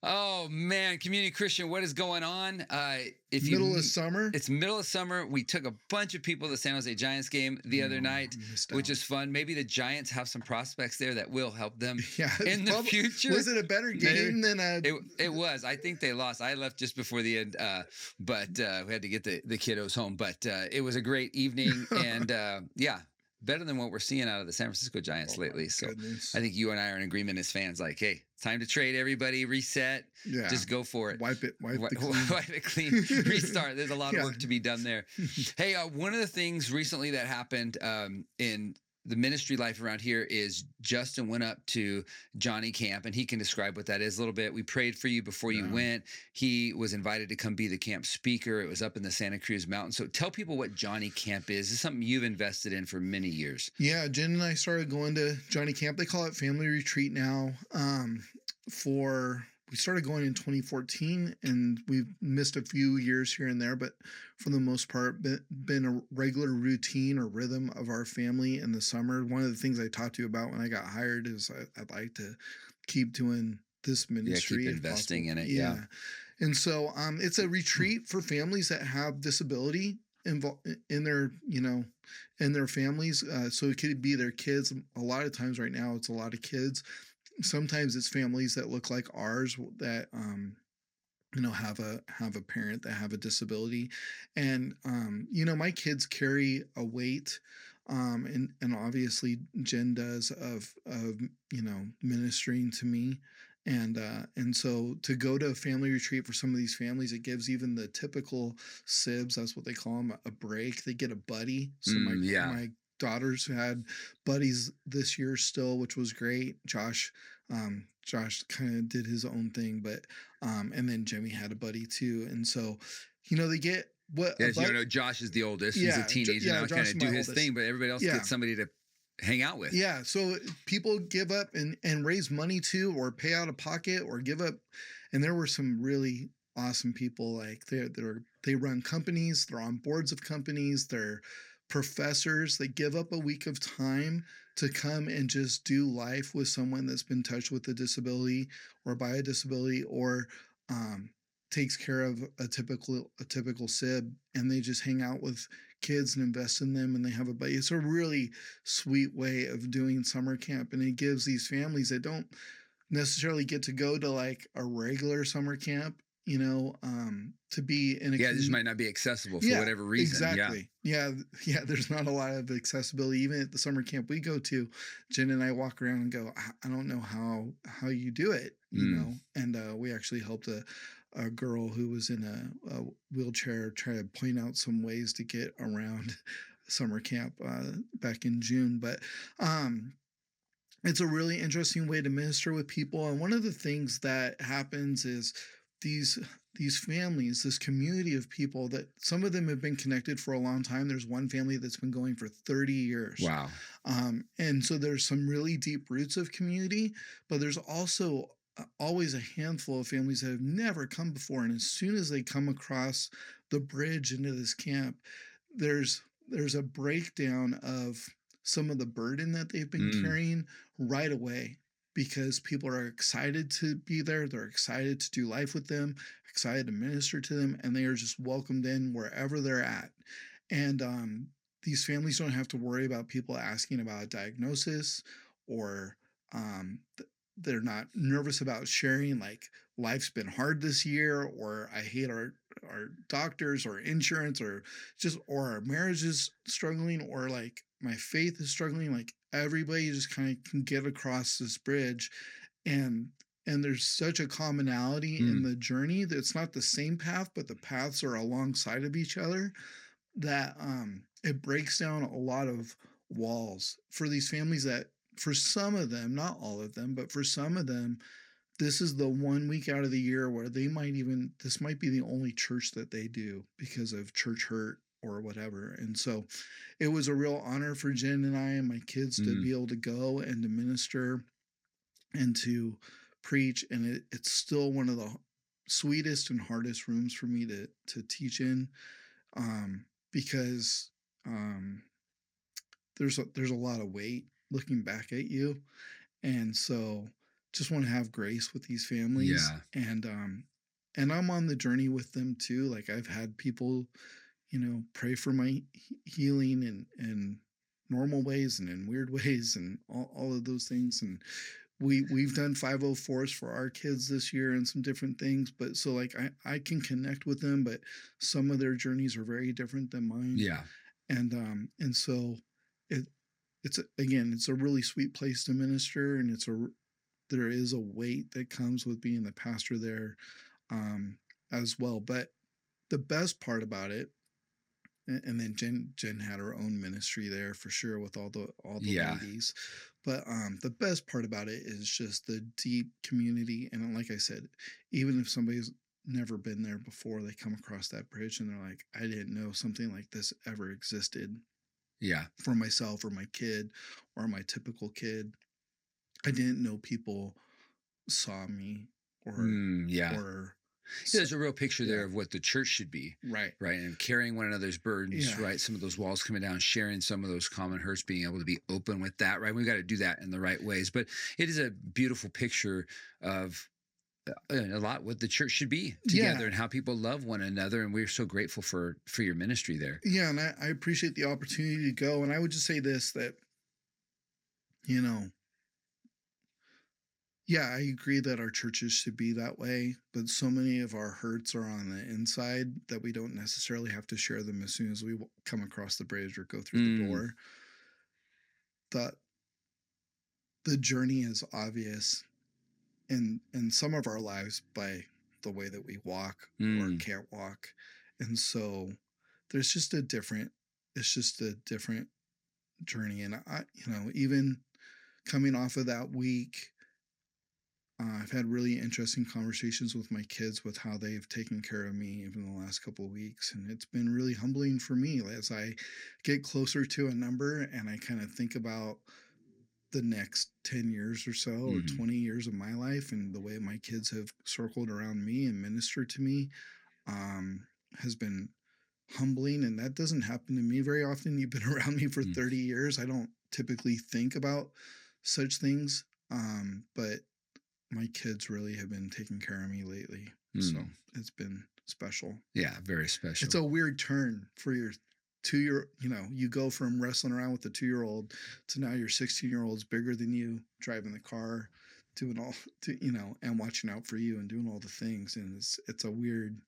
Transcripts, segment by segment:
Oh man, Community Christian, what is going on? If Middle of you, summer? it's middle of summer. We took a bunch of people to the San Jose Giants game the other No, I night, missed which out. is fun. Maybe the Giants have some prospects there that will help them Yeah, it's in the probably future. was it a better Maybe. game than It was. I think they lost. I left just before the end, but we had to get the kiddos home. But it was a great evening, and yeah, better than what we're seeing out of the San Francisco Giants Oh my lately. So goodness. I think you and I are in agreement as fans. Like, hey, it's time to trade everybody, reset, Yeah. just go for it. Wipe the clean. Wipe it clean, restart. There's a lot of Yeah. work to be done there. Hey, one of the things recently that happened in the ministry life around here is Justin went up to Johnny Camp, and he can describe what that is a little bit. We prayed for you before you Yeah. went. He was invited to come be the camp speaker. It was up in the Santa Cruz Mountains. So tell people what Johnny Camp is. It's something you've invested in for many years. Yeah, Jen and I started going to Johnny Camp. They call it family retreat now. We started going in 2014, and we've missed a few years here and there, but for the most part, been a regular routine or rhythm of our family in the summer. One of the things I talked to you about when I got hired is I'd like to keep doing this ministry. Keep if investing possible. in it. Yeah. And so it's a retreat for families that have disability involved in their, in their families. So it could be their kids. A lot of times right now, it's a lot of kids. Sometimes it's families that look like ours that have a parent that have a disability, and my kids carry a weight, and obviously Jen does of ministering to me, and so to go to a family retreat for some of these families, it gives even the typical sibs, that's what they call them, a break. They get a buddy. So Yeah. my daughters had buddies this year still, which was great. Josh kind of did his own thing, but and then Jimmy had a buddy too. And so, they get what As you know, Josh is the oldest. He's Yeah, a teenager now, Josh kind is of do my his oldest. thing, but everybody else Yeah. gets somebody to hang out with. Yeah, so people give up and raise money too, or pay out of pocket, or give up. And there were some really awesome people. Like they run companies, they're on boards of companies, they're professors. They give up a week of time to come and just do life with someone that's been touched with a disability or by a disability, or takes care of a typical sib, and they just hang out with kids and invest in them, and they have a buddy. It's a really sweet way of doing summer camp, and it gives these families that don't necessarily get to go to like a regular summer camp, to be in a This might not be accessible for whatever reason. Exactly. Yeah. There's not a lot of accessibility even at the summer camp we go to. Jen and I walk around and go, I don't know how you do it, and we actually helped a girl who was in a wheelchair try to point out some ways to get around summer camp back in June. But it's a really interesting way to minister with people. And one of the things that happens is these families, this community of people, that some of them have been connected for a long time. There's one family that's been going for 30 years. Wow. And so there's some really deep roots of community, but there's also always a handful of families that have never come before. And as soon as they come across the bridge into this camp, there's a breakdown of some of the burden that they've been carrying right away, because people are excited to be there. They're excited to do life with them, excited to minister to them, and they are just welcomed in wherever they're at. And these families don't have to worry about people asking about a diagnosis, or they're not nervous about sharing like life's been hard this year, or I hate our doctors, or insurance, or our marriage is struggling, or like my faith is struggling. Like everybody just kind of can get across this bridge, and there's such a commonality in the journey that it's not the same path, but the paths are alongside of each other, that it breaks down a lot of walls for these families that, for some of them, not all of them, but for some of them, this is the 1 week out of the year where this might be the only church that they do because of church hurt or whatever. And so it was a real honor for Jen and I and my kids to be able to go and to minister and to preach. And it's still one of the sweetest and hardest rooms for me to teach in, because there's a lot of weight looking back at you. And so just want to have grace with these families, Yeah. and I'm on the journey with them too. Like I've had people, pray for my healing and normal ways and in weird ways and all of those things. And we've done 504s for our kids this year and some different things. But so like I can connect with them, but some of their journeys are very different than mine. Yeah. And so it again, it's a really sweet place to minister, and there is a weight that comes with being the pastor there, as well. But the best part about it, and then Jen had her own ministry there for sure with all the Yeah. ladies. But the best part about it is just the deep community. And like I said, even if somebody's never been there before, they come across that bridge and they're like, I didn't know something like this ever existed Yeah. for myself or my kid or my typical kid. I didn't know people saw me or Yeah. or Yeah, s- there's a real picture there yeah, of what the church should be, right. right? And carrying one another's burdens, Yeah. right? Some of those walls coming down, sharing some of those common hurts, being able to be open with that, right? We got to do that in the right ways. But it is a beautiful picture of a lot what the church should be together Yeah. and how people love one another. And we're so grateful for your ministry there. Yeah, and I appreciate the opportunity to go. And I would just say this, that, you know, yeah, I agree that our churches should be that way, but so many of our hurts are on the inside that we don't necessarily have to share them as soon as we come across the bridge or go through the Mm, door. The the journey is obvious in some of our lives by the way that we walk or mm, can't walk. And so there's just a different it's just a different journey. And even coming off of that week, I've had really interesting conversations with my kids with how they've taken care of me even the last couple of weeks, and it's been really humbling for me as I get closer to a number and I kind of think about the next 10 years or so or mhm. 20 years of my life and the way my kids have circled around me and ministered to me, um, has been humbling. And that doesn't happen to me very often. You've been around me for Mm, 30 years. I don't typically think about such things. But my kids really have been taking care of me lately. So mm. it's been special. Yeah, very It's special. a weird turn for your 2 year, you go from wrestling around with the 2 year old to now your 16-year old's bigger than you, driving the car, doing all, and watching out for you and doing all the things. And it's a weird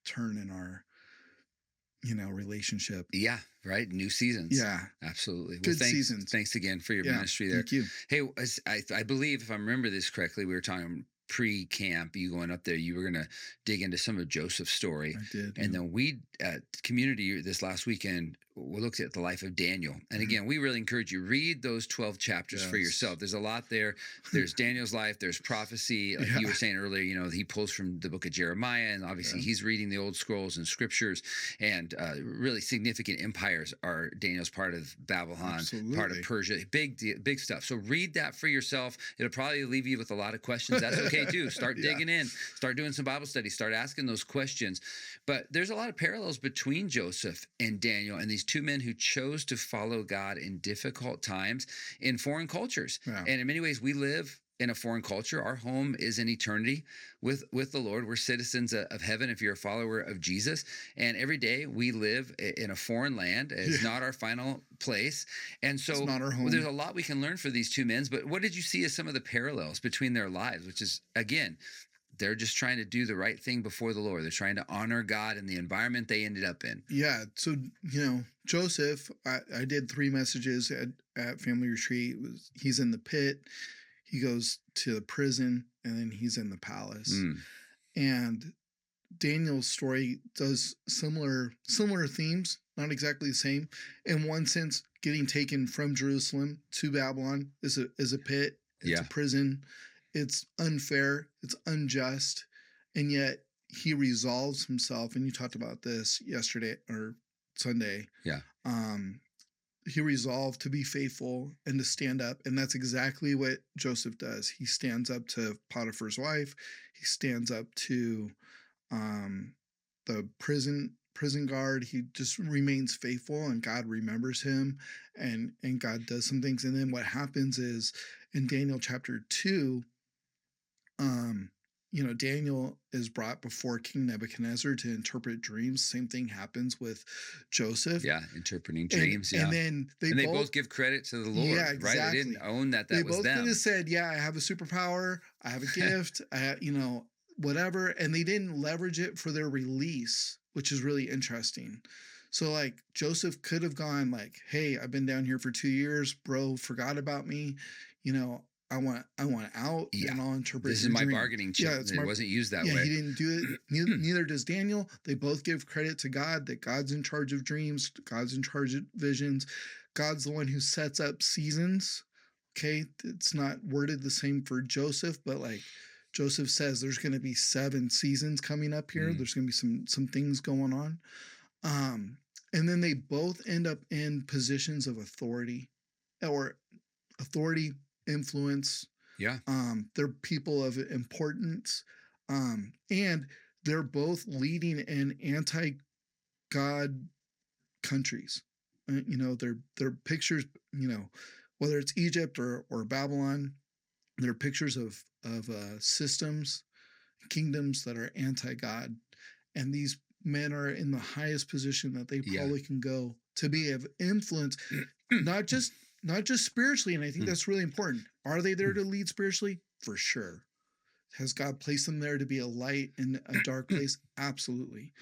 turn in our, relationship. Yeah, right. New seasons. Yeah. Absolutely. Well, Good thanks. seasons. Thanks again for your Yeah. ministry there. Thank you. Hey, I believe if I remember this correctly, we were talking pre-camp. You going up there, you were going to dig into some of Joseph's story, I did. and Yeah. then we at community this last weekend we looked at the life of Daniel. And Mhm. again, we really encourage you read those 12 chapters for Yes. yourself. There's a lot there. There's Daniel's life. There's prophecy, like you were Yeah. saying earlier. He pulls from the book of Jeremiah, and obviously Yeah. he's reading the old scrolls and scriptures. And really significant empires are Daniel's part of Babylon, part of Absolutely. Persia, big stuff. So read that for yourself. It'll probably leave you with a lot of questions. That's okay too. Start Yeah. digging in, start doing some Bible study, start asking those questions. But there's a lot of parallels between Joseph and Daniel and these two men who chose to follow God in difficult times in foreign cultures. Yeah. And in many ways, we live in a foreign culture. Our home is in eternity with the Lord. We're citizens of heaven if you're a follower of Jesus. And every day we live in a foreign land. It's Yeah. not our final place. And It's so not our there's home. a lot we can learn for these two men. But what did you see as some of the parallels between their lives, which is, again, they're just trying to do the right thing before the Lord. They're trying to honor God in the environment they ended up in. Yeah. So, Joseph, I did 3 messages at family retreat. He's in the pit, he goes to the prison, and then he's in the palace. Mm, And Daniel's story does similar themes, not exactly the same. In one sense, getting taken from Jerusalem to Babylon is a pit, it's a yeah. prison, it's unfair, it's unjust, and yet he resolves himself. And you talked about this yesterday or Sunday. Yeah. Um, he resolved to be faithful and to stand up, and that's exactly what Joseph does. He stands up to Potiphar's wife. He stands up to um, the prison guard. He just remains faithful, and God remembers him, and God does some things. And then what happens is in Daniel chapter 2, Um, Daniel is brought before King Nebuchadnezzar to interpret dreams. Same thing happens with Joseph. Yeah, interpreting And dreams, and yeah. then they And they both both give credit to the yeah, Lord, right? They didn't exactly. own that They that was both could have them. said, "Yeah, I have a superpower. I have a gift. Whatever," and they didn't leverage it for their release, which is really interesting. So like Joseph could have gone like, "Hey, I've been down here for 2 years, bro, forgot about me. You know, I want out Yeah. and I'll interpret This is your my dream." bargaining chip. Yeah, it's It my wasn't used that yeah, he way. didn't do it. Neither does Daniel. They both give credit to God that God's in charge of dreams, God's in charge of visions. God's the one who sets up seasons. Okay, it's not worded the same for Joseph, but like Joseph says, there's going to be 7 seasons coming up here. Mm, There's going to be some things going on. Um, and then they both end up in positions of authority or authority, influence. yeah. They're people of importance, and they're both leading in anti-God countries. They're pictures. Whether it's Egypt or Babylon, they're pictures of systems, kingdoms that are anti-God, and these men are in the highest position that they Yeah. probably can go to be of influence, not just not just spiritually. And I think that's really important. Are they there to lead spiritually? For sure. Has God placed them there to be a light in a dark place? Absolutely.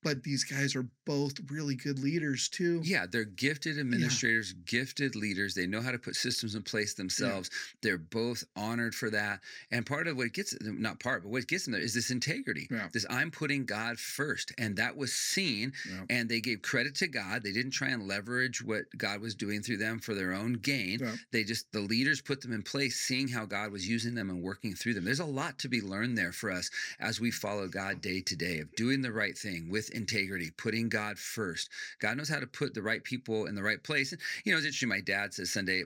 But these guys are both really good leaders too. Yeah, they're gifted administrators, gifted leaders. They know how to put systems in place themselves. They're both honored for that. And part of what gets them, not part, but what gets them there is this integrity. Yeah. This I'm putting God first. And that was seen. Yeah. And they gave credit to God. They didn't try and leverage what God was doing through them for their own gain. Yeah. The leaders put them in place, seeing how God was using them and working through them. There's a lot to be learned there for us as we follow God day to day of doing the right thing with integrity, putting God first. God knows how to put the right people in the right place. And, it's interesting. My dad says Sunday,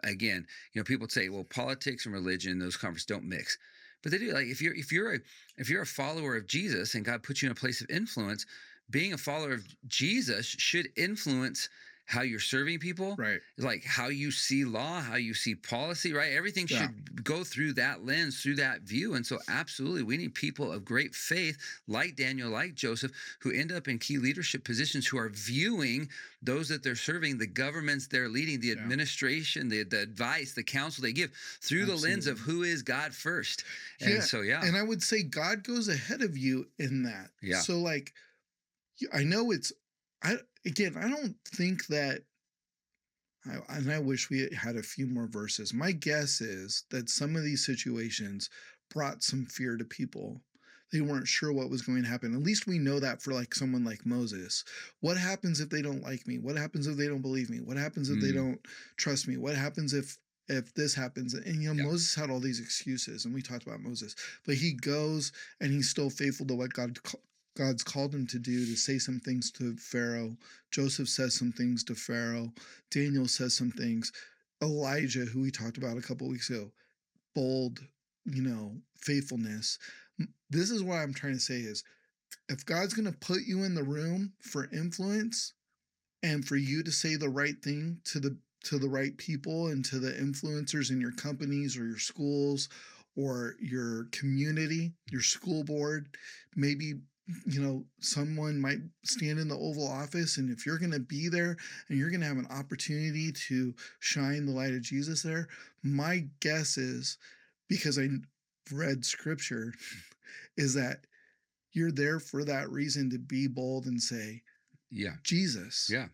again, people say, well, politics and religion, those conversations don't mix. But they do. Like if you're a follower of Jesus and God puts you in a place of influence, being a follower of Jesus should influence how you're serving people, Right. like how you see law, how you see policy, right? Everything should go through that lens, through that view. And so absolutely, we need people of great faith like Daniel, like Joseph, who end up in key leadership positions, who are viewing those that they're serving, the governments they're leading, the administration, the advice, the counsel they give through the lens of who is God first. And so, And I would say God goes ahead of you in that. Yeah. So like, I know I don't think that, and I wish we had a few more verses. My guess is that some of these situations brought some fear to people. They weren't sure what was going to happen. At least we know that for like someone like Moses. What happens if they don't like me? What happens if they don't believe me? What happens if they don't trust me? What happens if this happens? And Moses had all these excuses, and we talked about Moses, but he goes and he's still faithful to what God's called him to do, to say some things to Pharaoh. Joseph says some things to Pharaoh. Daniel says some things. Elijah, who we talked about a couple weeks ago, bold, faithfulness. This is what I'm trying to say is, if God's going to put you in the room for influence and for you to say the right thing to the right people and to the influencers in your companies or your schools or your community, your school board, maybe someone might stand in the Oval Office, and if you're going to be there and you're going to have an opportunity to shine the light of Jesus there, my guess is, because I read scripture, is that you're there for that reason, to be bold and say, Jesus. Yeah.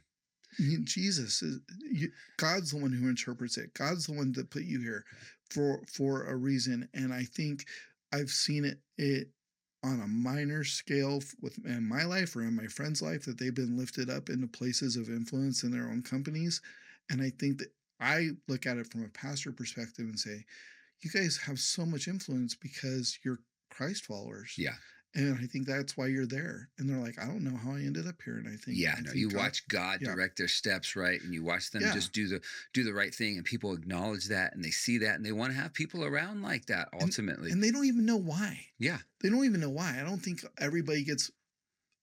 Jesus is God's the one who interprets it. God's the one that put you here for a reason. And I think I've seen it on a minor scale in my life or in my friend's life, that they've been lifted up into places of influence in their own companies. And I think that I look at it from a pastor perspective and say, you guys have so much influence because you're Christ followers. Yeah. And I think that's why you're there. And they're like, I don't know how I ended up here. And I think, you watch God direct their steps, right? And you watch them just do the right thing, and people acknowledge that and they see that, and they want to have people around like that ultimately. And they don't even know why. Yeah. They don't even know why. I don't think everybody gets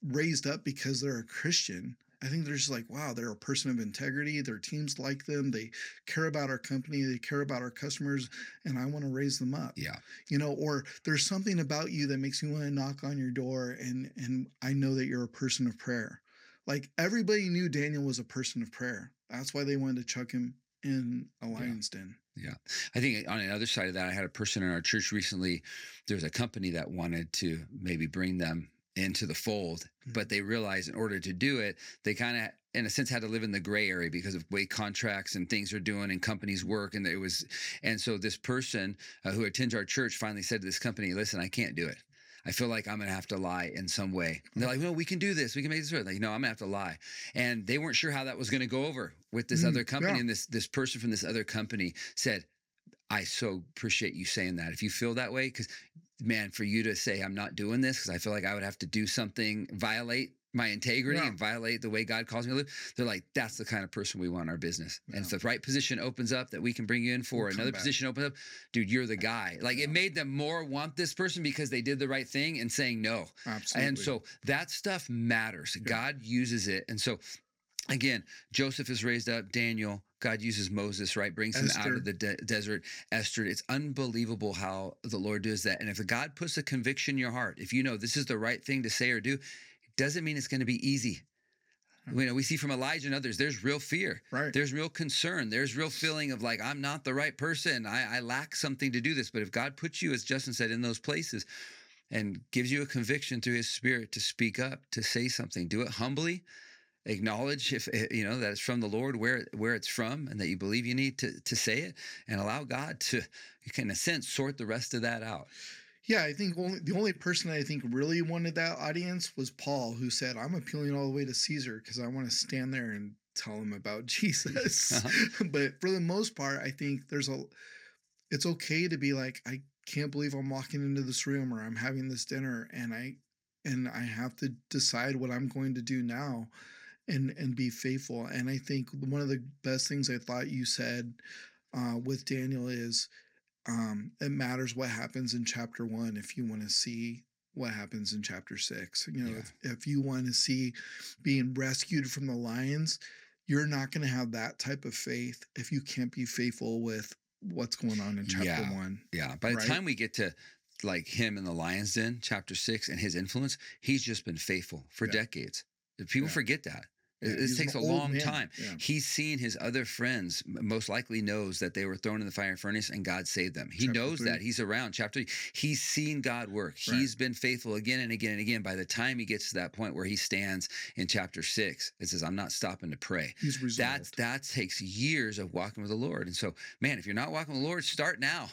raised up because they're a Christian. I think they're just like, wow, they're a person of integrity. Their teams like them. They care about our company. They care about our customers, and I want to raise them up. Yeah. Or there's something about you that makes me want to knock on your door, and I know that you're a person of prayer. Like everybody knew Daniel was a person of prayer. That's why they wanted to chuck him in a Yeah. lion's den. Yeah. I think on the other side of that, I had a person in our church recently. There's a company that wanted to maybe bring them into the fold, but they realized in order to do it, they kind of, in a sense, had to live in the gray area because of way contracts and things are doing and companies work. And so this person who attends our church finally said to this company, listen, I can't do it. I feel like I'm going to have to lie in some way. And they're like, no, we can do this. We can make this work. Like, no, I'm going to have to lie. And they weren't sure how that was going to go over with this other company. Yeah. And this person from this other company said, I so appreciate you saying that. If you feel that way, because man, for you to say I'm not doing this because I feel like I would have to do something, violate my integrity Yeah. and violate the way God calls me to live. They're like, that's the kind of person we want in our business. And if the right position opens up that we can bring you in for, We'll come another back. position opens up, dude, you're the guy. Like Yeah. it made them more want this person because they did the right thing and saying no. Absolutely. And so that stuff matters. Yeah. God uses it. And so again, Joseph is raised up, Daniel, God uses Moses, right? Brings him out Esther. of the desert. Esther, it's unbelievable how the Lord does that. And if God puts a conviction in your heart, if you know this is the right thing to say or do, it doesn't mean it's going to be easy. We see from Elijah and others, there's real fear. Right. There's real concern. There's real feeling of like, I'm not the right person. I lack something to do this. But if God puts you, as Justin said, in those places and gives you a conviction through his spirit to speak up, to say something, do it humbly. Acknowledge if you know that it's from the Lord, where it's from, and that you believe you need to say it, and allow God to, you can in a sense sort the rest of that out. Yeah, I think the only person I think really wanted that audience was Paul, who said, I'm appealing all the way to Caesar because I want to stand there and tell him about Jesus. But for the most part, I think it's okay to be like, I can't believe I'm walking into this room or I'm having this dinner and I have to decide what I'm going to do now and be faithful. And I think one of the best things I thought you said with Daniel is it matters what happens in chapter 1 if you want to see what happens in chapter 6. If you want to see being rescued from the lions, you're not going to have that type of faith if you can't be faithful with what's going on in chapter 1. Yeah. By the time we get to like him in the lion's den, chapter 6, and his influence, he's just been faithful for decades. People forget that. It takes a long time. Yeah. He's seen his other friends, most likely knows that they were thrown in the fire furnace and God saved them. He knows that. He's around. Chapter 3, he's seen God work. Right. He's been faithful again and again and again. By the time he gets to that point where he stands in chapter 6, it says, I'm not stopping to pray. He's resolved. That takes years of walking with the Lord. And so, man, if you're not walking with the Lord, start now.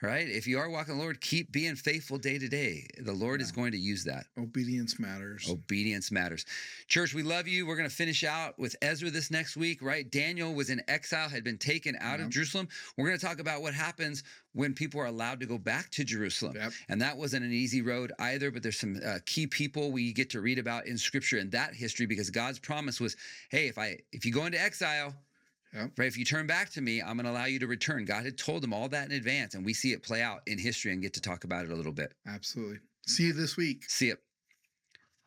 Right? If you are walking with the Lord, keep being faithful day to day. The Lord is going to use that. Obedience matters. Obedience matters. Church, we love you. We're going to finish out with Ezra this next week, right? Daniel was in exile, had been taken out of Jerusalem. We're going to talk about what happens when people are allowed to go back to Jerusalem. Yep. And that wasn't an easy road either, but there's some key people we get to read about in Scripture and that history, because God's promise was, hey, if you go into exile, right, if you turn back to me, I'm going to allow you to return. God had told them all that in advance, and we see it play out in history and get to talk about it a little bit. Absolutely. See you this week. See you.